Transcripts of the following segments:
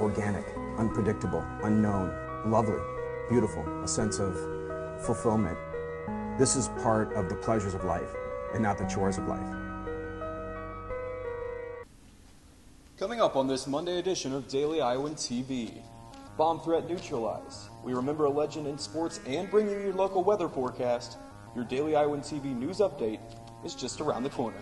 organic, unpredictable, unknown, lovely, beautiful, a sense of fulfillment. This is part of the pleasures of life and not the chores of life. Coming up on this Monday edition of Daily Iowan TV, bomb threat neutralized. We remember a legend in sports and bring you your local weather forecast. Your Daily Iowan TV news update is just around the corner.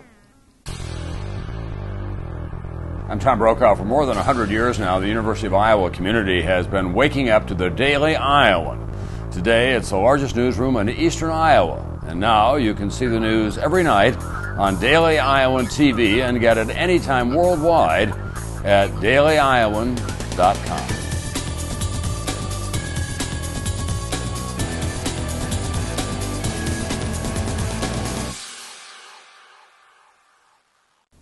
I'm Tom Brokaw. For more than 100 years now, the University of Iowa community has been waking up to the Daily Iowan. Today, it's the largest newsroom in eastern Iowa. And now you can see the news every night on Daily Iowan TV and get it anytime worldwide at dailyiowan.com.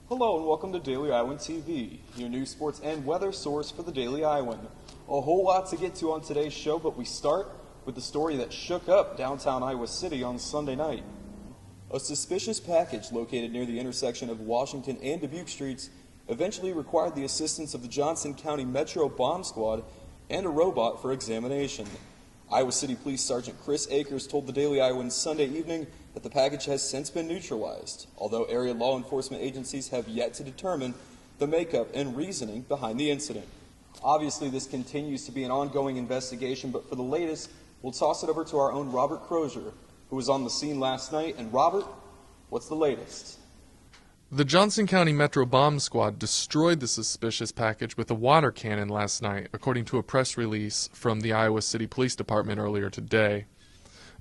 Hello and welcome to Daily Iowan TV, your news, sports, and weather source for the Daily Iowan. A whole lot to get to on today's show, but we start with the story that shook up downtown Iowa City on Sunday night. A suspicious package located near the intersection of Washington and Dubuque Streets eventually required the assistance of the Johnson County Metro Bomb Squad and a robot for examination. Iowa City Police Sergeant Chris Akers told the Daily Iowan Sunday evening that the package has since been neutralized, although area law enforcement agencies have yet to determine the makeup and reasoning behind the incident. Obviously, this continues to be an ongoing investigation, but for the latest, we'll toss it over to our own Robert Crozier, who was on the scene last night. And Robert, what's the latest? The Johnson County Metro Bomb Squad destroyed the suspicious package with a water cannon last night, according to a press release from the Iowa City Police Department earlier today.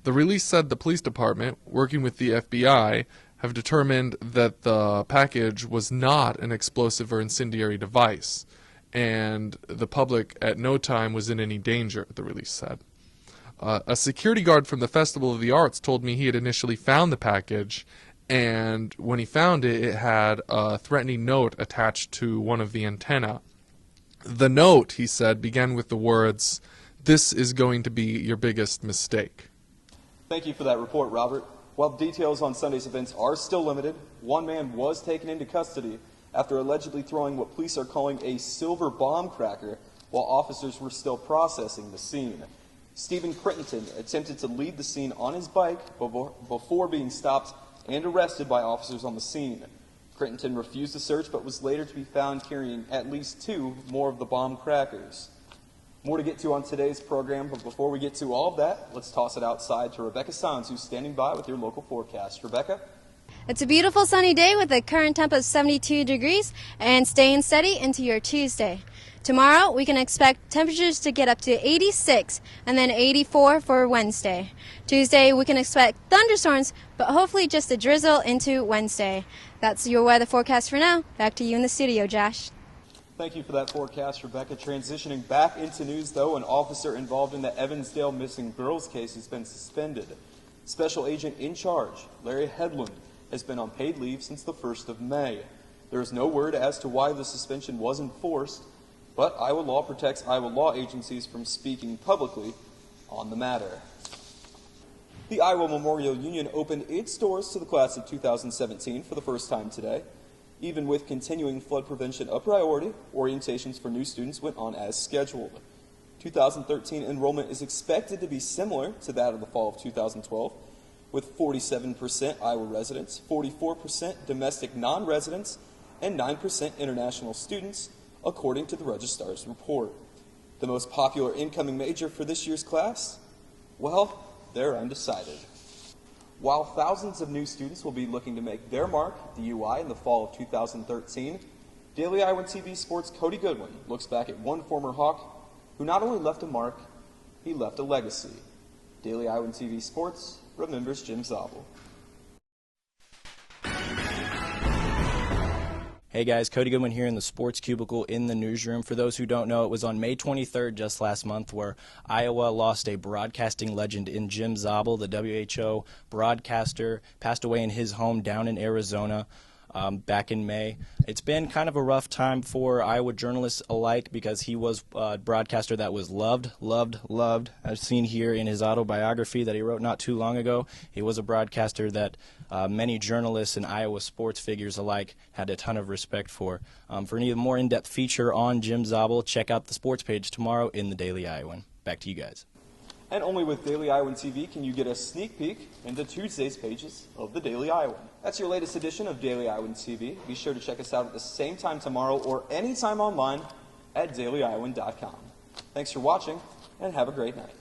The release said the police department, working with the FBI, have determined that the package was not an explosive or incendiary device, and the public at no time was in any danger, the release said. A security guard from the Festival of the Arts told me he had initially found the package, and when he found it, it had a threatening note attached to one of the antennae. The note, he said, began with the words, "This is going to be your biggest mistake." Thank you for that report, Robert. While details on Sunday's events are still limited, one man was taken into custody after allegedly throwing what police are calling a silver bomb cracker while officers were still processing the scene. Stephen Crittenden attempted to leave the scene on his bike before being stopped and arrested by officers on the scene. Crittenden refused to search but was later to be found carrying at least 2 more of the bomb crackers. More to get to on today's program, but before we get to all of that, let's toss it outside to Rebecca Sanz, who's standing by with your local forecast. Rebecca? It's a beautiful sunny day with a current temp of 72 degrees and staying steady into your Tuesday. Tomorrow, we can expect temperatures to get up to 86 and then 84 for Wednesday. Tuesday, we can expect thunderstorms, but hopefully just a drizzle into Wednesday. That's your weather forecast for now. Back to you in the studio, Josh. Thank you for that forecast, Rebecca. Transitioning back into news, though, an officer involved in the Evansdale missing girls case has been suspended. Special agent in charge, Larry Hedlund, has been on paid leave since the 1st of May. There is no word as to why the suspension was enforced, but Iowa law protects Iowa law agencies from speaking publicly on the matter. The Iowa Memorial Union opened its doors to the class of 2017 for the first time today. Even with continuing flood prevention a priority, orientations for new students went on as scheduled. 2013 enrollment is expected to be similar to that of the fall of 2012, with 47% Iowa residents, 44% domestic non-residents, and 9% international students, according to the Registrar's report. The most popular incoming major for this year's class? Well, they're undecided. While thousands of new students will be looking to make their mark at the UI in the fall of 2013, Daily Iowan TV Sports' Cody Goodwin looks back at one former Hawk who not only left a mark, he left a legacy. Daily Iowan TV Sports remembers Jim Zabel. Hey guys, Cody Goodwin here in the Sports Cubicle in the newsroom. For those who don't know, it was on May 23rd, just last month, where Iowa lost a broadcasting legend in Jim Zabel, the WHO broadcaster, passed away in his home down in Arizona. back in May. It's been kind of a rough time for Iowa journalists alike because he was a broadcaster that was loved. As seen here in his autobiography that he wrote not too long ago, he was a broadcaster that many journalists and Iowa sports figures alike had a ton of respect for. For any more in-depth feature on Jim Zabel, check out the sports page tomorrow in the Daily Iowan. Back to you guys. And only with Daily Iowan TV can you get a sneak peek into Tuesday's pages of the Daily Iowan. That's your latest edition of Daily Iowan TV. Be sure to check us out at the same time tomorrow or anytime online at dailyiowan.com. Thanks for watching, and have a great night.